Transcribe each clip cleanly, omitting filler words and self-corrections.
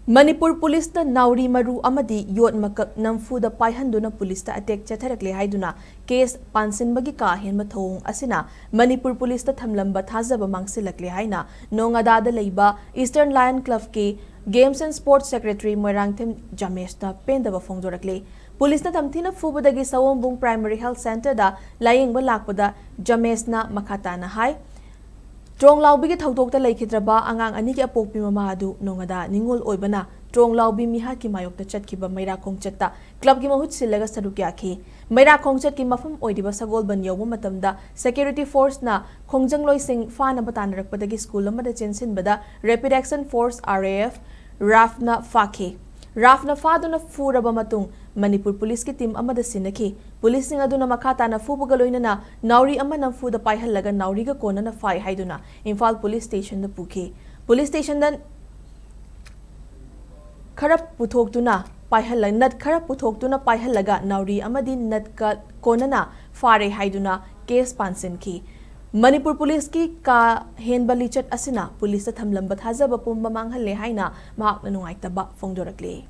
Manipur Police the Nauri Maru Amadi Yot Makak Namfu the Paihanduna Police the attack Chatarakle Haiduna case Pansin Bagika Hinmatong Asina Manipur Police the Thamlamba Thajaba Mangsillakle Haina Nongada the Leiba Eastern Lion Club K Games and Sports Secretary Moirangthim Jamesh the Pendaba Fongdorakle Police na Tamthina Fubadagi Sawombung Primary Health Center da Laying Balakpada Jamesh na Makata na Hai Trong Laubi ki thautok ta laikhidraba angang ani ki apokpi mama adu nongada ningol oibana Trong Laubi miha ki mayok ta chatkiba Maira Khongchatta club ki mahut sillaga saruk yakhi Maira Khongchat ki mafam oidiba sagol ban yawba matamda security force na khongjang sing fana batanarakpadagi school amada chensin bada rapid action force RAF rafna fakhe Rafna Faduna Furaba Matung, Manipur Police ki team amada sinaki, Police sing aduna makata na fubagaloina na Nauri amanam fu the Paihalaga Nauriga Kona na Fai Haiduna, Imphal Police Station the Puke. Police Station then Karap Putok Tuna, Paihala Nat Karap Putok Tuna Paihalaga Nauri Amadi Natka Konana, Fare Haiduna, case Pansin ki. Manipur Police ki ka henbalichat asina police ta Thamlamba Thajaba pumba manghalle haina mahak na nungaitaba Fongdorakle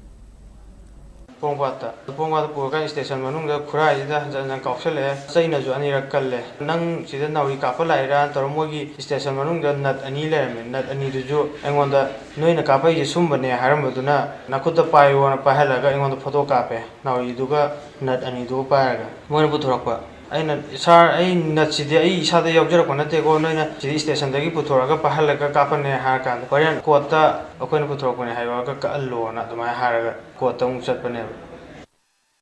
Pongwata purka station manungda khurai da jan kausale saina jo ani rakalle nang sida nauri kapa laira toromogi station manungda nat ani lerme nat ani dujo engonda noina kapa ji sumbane harambaduna nakuta payo na pahalaga engonda photo kape nauri duga nat ani du paraga moina puthorakpa aina sar ai natchide ai isada yawjarakpa nate ko noina sidi station dagi puthoraga pahalaga kapane harkan korean kota akoina puthorakpane haiwa ka allo na dumai haraga kota mung chatpane